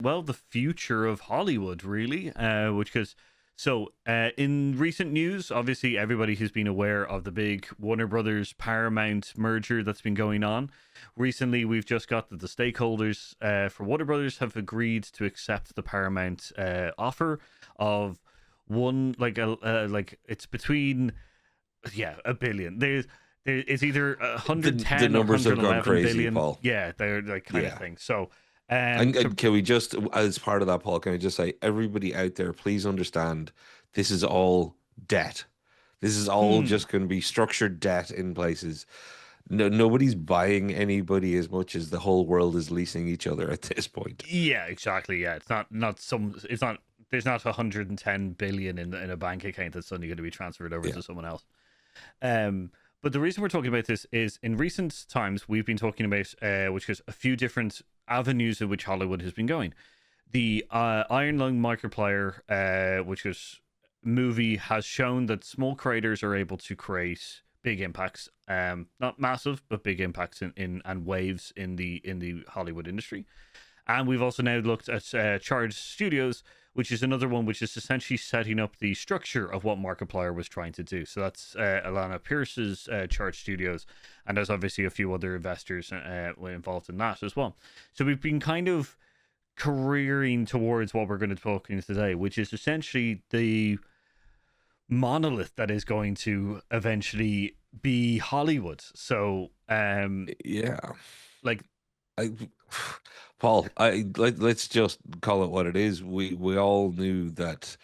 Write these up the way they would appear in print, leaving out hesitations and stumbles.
well, the future of Hollywood, really. In recent news, obviously everybody has been aware of the big Warner Brothers Paramount merger that's been going on. Recently, we've just got that the stakeholders for Warner Brothers have agreed to accept the Paramount offer of one like it's between a billion. It's either The 110 or numbers have gone 111 crazy, billion. Paul. Yeah, they're like kind of Yeah. thing. So, And can we just, as part of that, Paul, can I just say, everybody out there, please understand this is all debt. This is all hmm, just going to be structured debt in places. No, nobody's buying anybody as much as the whole world is leasing each other at this point. yeah, exactly. Yeah, it's not there's not 110 billion in a bank account that's suddenly going to be transferred over Yeah. to someone else. Um, but the reason we're talking about this is in recent times we've been talking about which is a few different avenues in which Hollywood has been going. The Iron Lung Markiplier, which is movie, has shown that small creators are able to create big impacts. Not massive, but big impacts in and waves in the Hollywood industry. And we've also now looked at Charred Studios, which is another one which is essentially setting up the structure of what Markiplier was trying to do. So that's Alanah Pearce's Charred Studios, and there's obviously a few other investors involved in that as well. So we've been kind of careering towards what we're going to be talking today, which is essentially the monolith that is going to eventually be Hollywood. So, Yeah. like, I, Paul, let's just call it what it is. We all knew that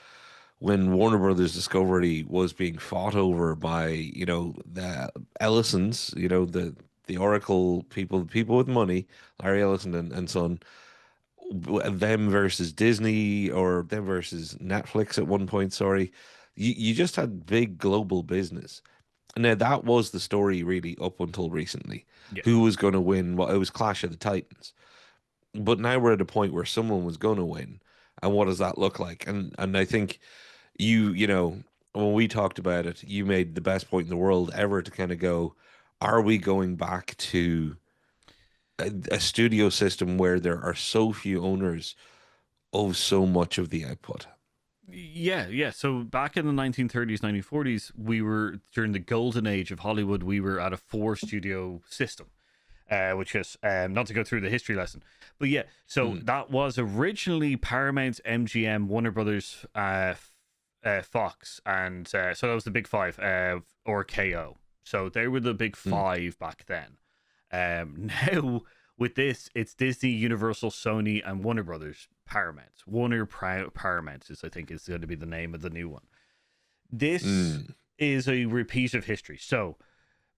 when Warner Brothers Discovery was being fought over by, the Ellisons, the Oracle people, the people with money, Larry Ellison and son, them versus Disney or them versus Netflix at one point, sorry. You just had big global business. Now that was the story really up until recently. yeah, Who was going to win? Well, it was Clash of the Titans. But now we're at a point where someone was going to win, and what does that look like? And I think when we talked about it, you made the best point in the world ever to kind of go, are we going back to a studio system where there are so few owners of so much of the output? yeah. So back in the 1930s, 1940s, we were during the golden age of Hollywood. We were at a four studio system, which is not to go through the history lesson, but yeah. So Mm, that was originally Paramount, MGM, Warner Brothers, Fox, and so that was the big five, or KO. So they were the big mm. five back then. Now with this, it's Disney, Universal, Sony, and Warner Brothers Paramount. Paramount is, I think, is going to be the name of the new one. This Mm. is a repeat of history. So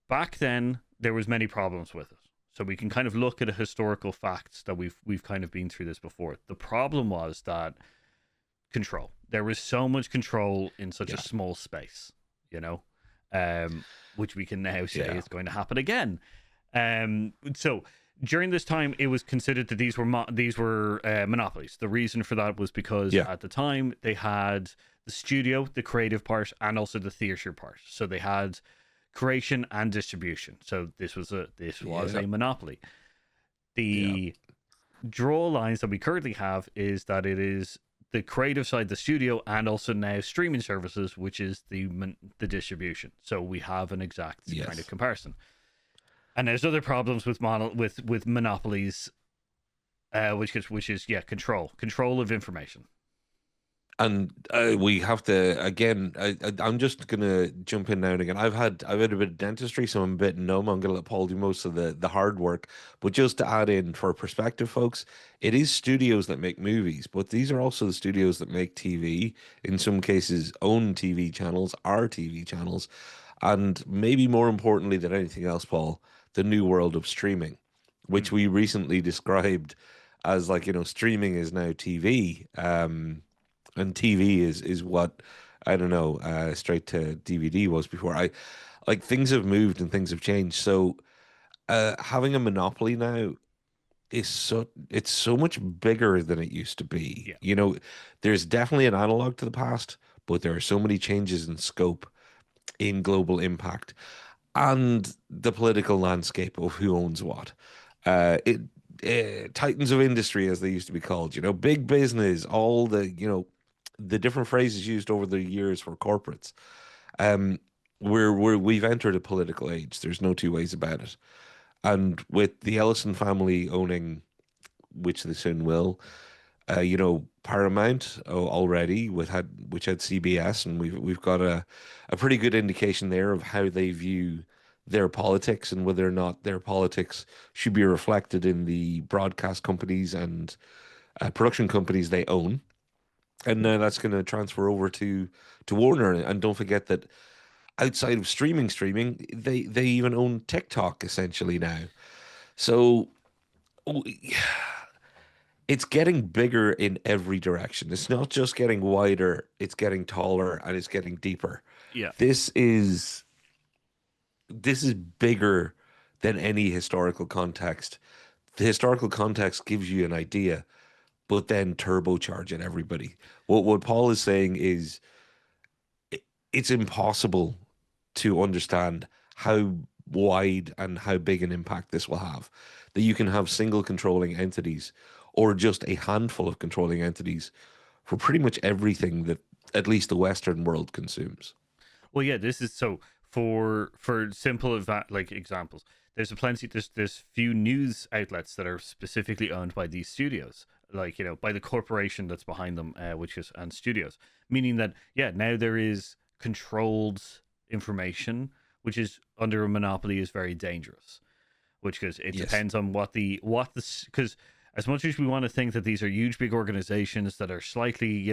back then, there was many problems with it. So we can kind of look at a historical facts that we've kind of been through this before. The problem was that control. There was so much control in such a Yeah, small space, you know, um, which we can now say yeah, is going to happen again. So during this time, it was considered that these were monopolies. The reason for that was because yeah. at the time they had the studio, the creative part, and also the theater part. So they had creation and distribution. So this was Yeah, a monopoly. yeah. The draw lines that we currently have is that it is the creative side, the studio, and also now streaming services, which is the distribution. So we have an exact kind of Yes. comparison. And there's other problems with with monopolies, which is control of information. And we have to again. I'm just gonna jump in now and again. I've had a bit of dentistry, so I'm a bit numb. I'm gonna let Paul do most of the hard work. But just to add in for perspective, folks, it is studios that make movies, but these are also the studios that make TV. In some cases, own TV channels, are TV channels, and maybe more importantly than anything else, Paul, the new world of streaming, which Mm. we recently described as like streaming is now TV. And TV is what I don't know, straight to DVD was before. I like things have moved and things have changed. So having a monopoly now is it's so much bigger than it used to be. Yeah, There's definitely an analog to the past, but there are so many changes in scope, in global impact, and the political landscape of who owns what. It titans of industry, as they used to be called, big business, all the different phrases used over the years for corporates. Um, we've entered a political age. There's no two ways about it. And with the Ellison family owning, which they soon will, Paramount already which had CBS, and we've got a pretty good indication there of how they view their politics and whether or not their politics should be reflected in the broadcast companies and production companies they own. And now that's going to transfer over to Warner. And don't forget that outside of streaming, they even own TikTok essentially now. So it's getting bigger in every direction. It's not just getting wider, it's getting taller and it's getting deeper. Yeah. This is bigger than any historical context. The historical context gives you an idea, but then turbocharge it, everybody. What Paul is saying is it's impossible to understand how wide and how big an impact this will have. That you can have single controlling entities or just a handful of controlling entities for pretty much everything that at least the Western world consumes. Well, yeah, this is so for simple like examples. There's there's few news outlets that are specifically owned by these studios, like by the corporation that's behind them, which is and studios, meaning that now there is controlled information, which is under a monopoly is very dangerous, which because it depends on what the because as much as we want to think that these are huge big organizations that are slightly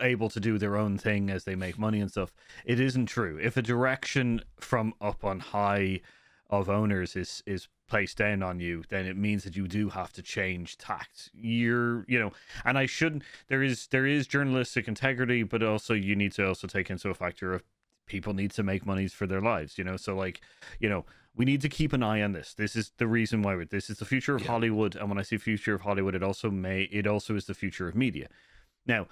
able to do their own thing as they make money and stuff, it isn't true. If a direction from up on high of owners is placed down on you, then it means that you do have to change tact. And I shouldn't. There is journalistic integrity, but also you need to also take into a factor of people need to make monies for their lives. So we need to keep an eye on this. This is the reason why this is the future of Hollywood, and when I say future of Hollywood, it also is the future of media. Now,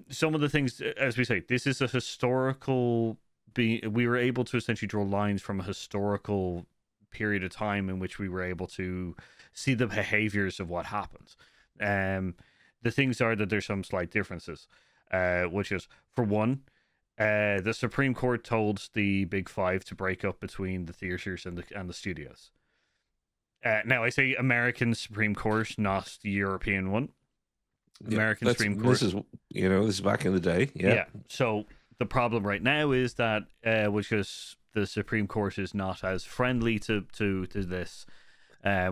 some of the things, as we say, this is a historical. We were able to essentially draw lines from a historical period of time in which we were able to see the behaviors of what happens. The things are that there's some slight differences, which is, for one, the Supreme Court told the Big Five to break up between the theaters and the studios. Now, I say American Supreme Court, not the European one. American Supreme Court. This is back in the day. Yeah. So the problem right now is that, which is the Supreme Court is not as friendly to this,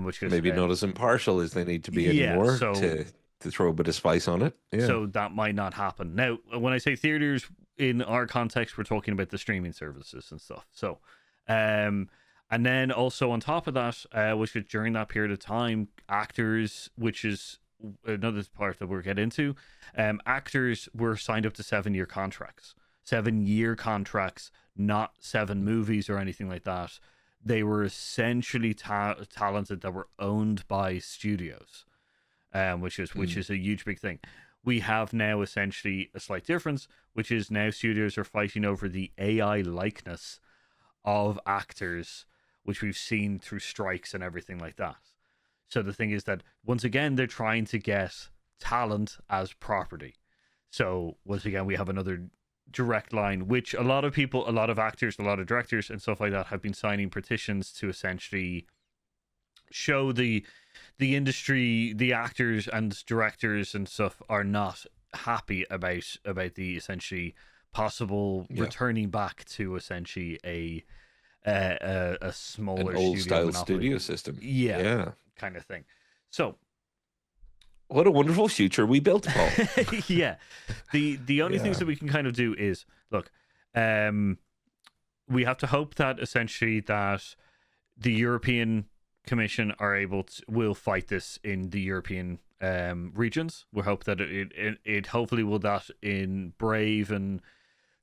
which is maybe not as impartial as they need to be anymore. So, to throw a bit of spice on it. Yeah. So that might not happen. Now, when I say theaters, in our context, we're talking about the streaming services and stuff. So, and then also on top of that, which is during that period of time, actors, which is another part that we'll get into, actors were signed up to 7-year contracts. 7-year contracts, not 7 movies or anything like that. They were essentially talented that were owned by studios, which is a huge big thing. We have now essentially a slight difference, which is now studios are fighting over the AI likeness of actors, which we've seen through strikes and everything like that. So the thing is that once again, they're trying to get talent as property. So once again, we have another direct line, which a lot of people, a lot of actors, a lot of directors and stuff like that have been signing petitions to essentially show the industry, the actors and directors and stuff are not happy about the essentially possible returning back to essentially a smaller old style studio system. Yeah, kind of thing. So what a wonderful future we built, Paul. Yeah. The only things that we can kind of do is look, we have to hope that essentially that the European Commission will fight this in the European regions. We hope that it hopefully will that in Brave and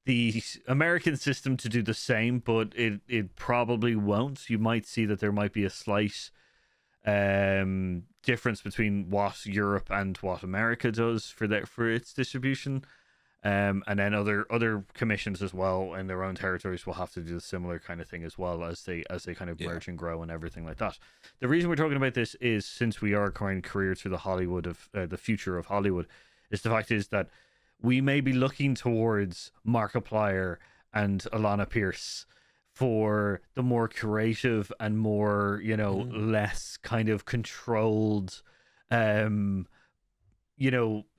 the American system to do the same, but it probably won't. You might see that there might be a slight difference between what Europe and what America does for its distribution. And then other commissions as well in their own territories will have to do a similar kind of thing as well as they kind of merge and grow and everything like that. The reason we're talking about this is since we are going career to the Hollywood of the future of Hollywood, is the fact is that we may be looking towards Markiplier and Alanah Pearce for the more creative and more, less kind of controlled,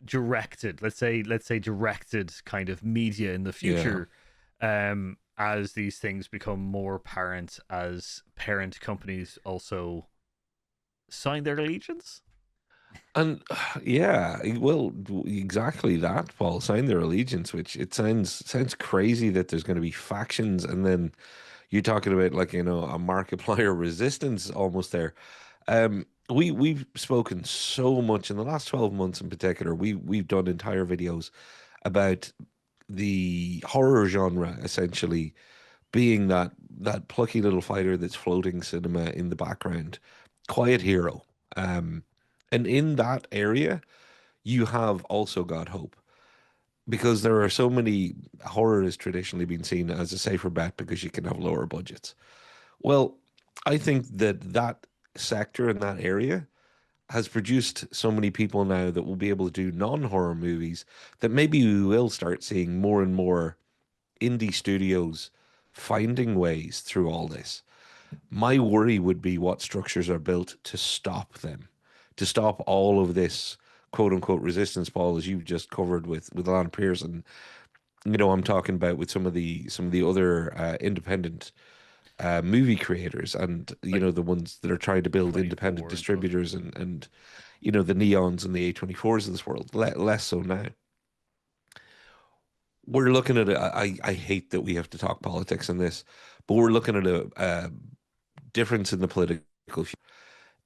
directed, let's say directed kind of media in the future, as these things become more apparent as parent companies also sign their allegiance. And well, exactly that, Paul. Sign their allegiance, which it sounds crazy that there's going to be factions, and then you're talking about like a Markiplier resistance almost there. We've spoken so much in the last 12 months in particular. We've done entire videos about the horror genre essentially being that plucky little fighter that's floating cinema in the background, quiet hero. And in that area, you have also got hope because there are so many horror has traditionally been seen as a safer bet because you can have lower budgets. Well, I think that sector in that area has produced so many people now that will be able to do non-horror movies that maybe we will start seeing more and more indie studios finding ways through all this. My worry would be what structures are built to stop them, to stop all of this quote unquote resistance, Paul, as you've just covered with Alan Pearce, and I'm talking about with some of the other independent movie creators, and Like the ones that are trying to build independent 24 and stuff. distributors, and the Neons and the A24s of this world. Less so now. We're looking at I hate that we have to talk politics in this, but we're looking at a difference in the political future.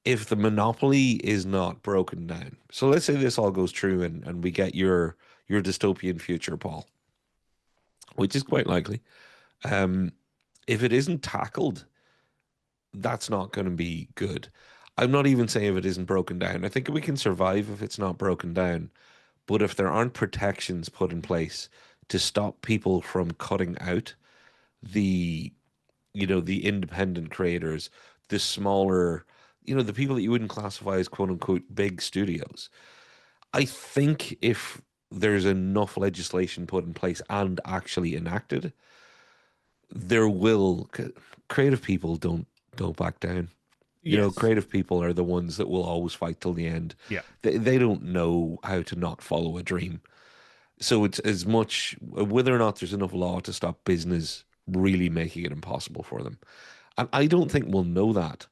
If the monopoly is not broken down, so let's say this all goes true and we get your dystopian future, Paul, which is quite likely. Um, if it isn't tackled, that's not going to be good. I'm not even saying if it isn't broken down. I think we can survive if it's not broken down. But if there aren't protections put in place to stop people from cutting out the, the independent creators, the smaller, the people that you wouldn't classify as quote unquote big studios, I think if there's enough legislation put in place and actually enacted, there will creative people don't back down. Yes. Creative people are the ones that will always fight till the end. Yeah. They don't know how to not follow a dream. So it's as much whether or not there's enough law to stop business really making it impossible for them. And I don't think we'll know that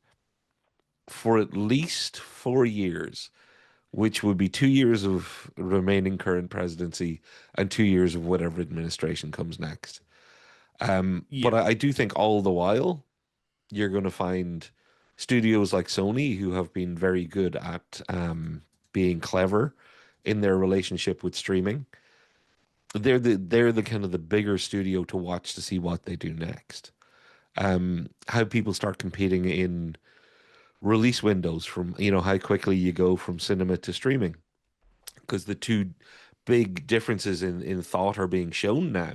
for at least 4 years, which would be 2 years of remaining current presidency and 2 years of whatever administration comes next. Yeah. But I do think all the while you're going to find studios like Sony who have been very good at being clever in their relationship with streaming. They're the kind of the bigger studio to watch to see what they do next. How people start competing in release windows from how quickly you go from cinema to streaming, because the two big differences in thought are being shown now,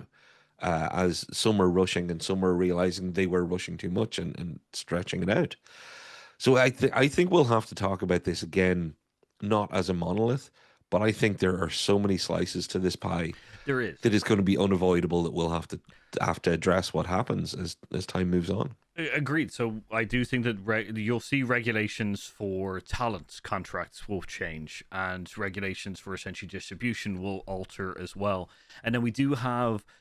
as some are rushing and some are realizing they were rushing too much and stretching it out. So I think we'll have to talk about this again, not as a monolith, but I think there are so many slices to this pie There is. that is going to be unavoidable that we'll have to address what happens as time moves on. Agreed. So I do think that you'll see regulations for talent contracts will change, and regulations for essentially distribution will alter as well. And then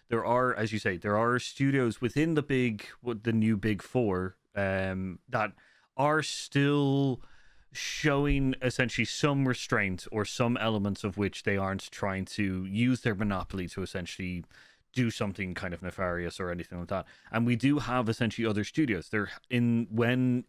there are, as you say, there are studios within the new big four, that are still showing essentially some restraint or some elements of which they aren't trying to use their monopoly to essentially do something kind of nefarious or anything like that. And we do have essentially other studios. There in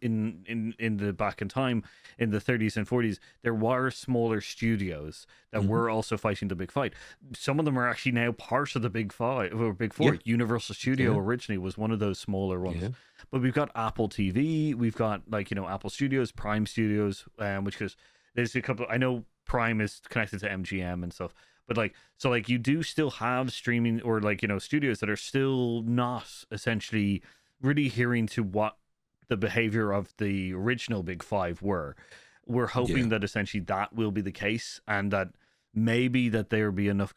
the back in time in the 30s and 40s, there were smaller studios that were also fighting the big fight. Some of them are actually now part of the big five or big four. Yeah. Universal Studio Yeah. originally was one of those smaller ones. Yeah. But we've got Apple TV, we've got Apple Studios, Prime Studios, which is there's a couple. I know Prime is connected to MGM and stuff, But like, so like you do still have streaming or like, you know, studios that are still not essentially really adhering to what the behavior of the original Big Five were. We're hoping Yeah. that essentially that will be the case, and that maybe that there will be enough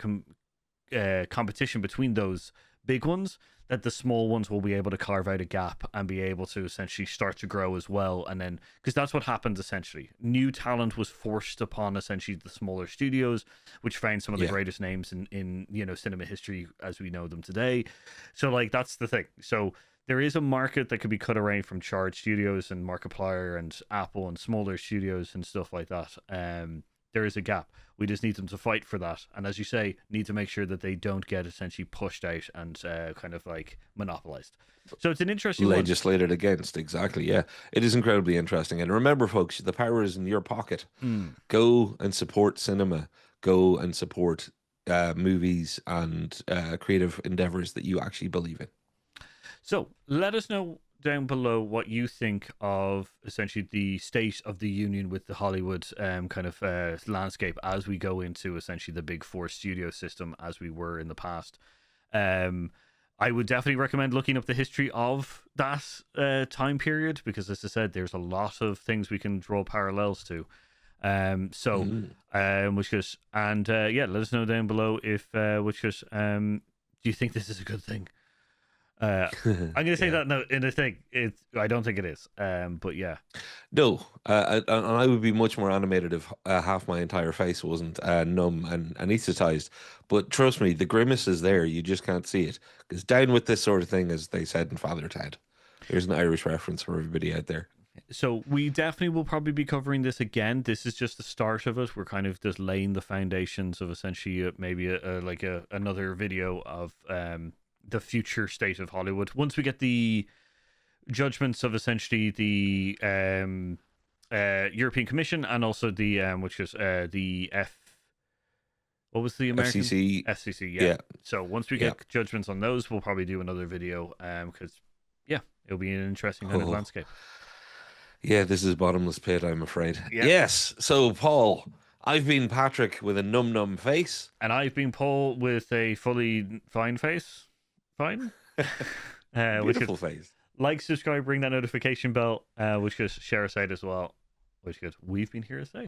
competition between those big ones that the small ones will be able to carve out a gap and be able to essentially start to grow as well. And then, because that's what happened essentially, new talent was forced upon essentially the smaller studios, which found some of the Yeah. greatest names in you know, cinema history as we know them today. So like, that's the thing. So there is a market that could be cut away from Charred Studios and Markiplier and Apple and smaller studios and stuff like that. There is a gap. We just need them to fight for that, and as you say, need to make sure that they don't get essentially pushed out and kind of like monopolized. So it's an interesting one. Legislated against, exactly. Yeah, it is incredibly interesting. And remember, folks, the power is in your pocket. Mm. Go and support cinema. Go and support movies and creative endeavors that you actually believe in. So let us know down below what you think of essentially the state of the union with the Hollywood kind of landscape as we go into essentially the big four studio system as we were in the past. I would definitely recommend looking up the history of that time period, because as I said, there's a lot of things we can draw parallels to. Which is, and yeah, let us know down below if which is, do you think this is a good thing? I'm going to say that no, in the thing, I don't think it is. But yeah, No, and I would be much more animated if half my entire face wasn't numb and anesthetized. But trust me, the grimace is there. You just can't see it. Because down with this sort of thing, as they said in Father Ted. Here's an Irish reference for everybody out there. so we definitely will probably be covering this again. This is just the start of it. We're kind of just laying the foundations of essentially maybe another video of the future state of Hollywood. Once we get the judgments of essentially the European Commission and also the which is the what was the American FCC. Yeah. So once we get judgments on those, we'll probably do another video because yeah, it'll be an interesting kind of landscape. Yeah, this is bottomless pit, I'm afraid. Yeah. Yes. So, Paul, I've been Patrick with a numb face. And I've been Paul with a fully fine face. Fine. Beautiful face. Like, subscribe, ring that notification bell, which could share us out as well. Which could, we've been here to say.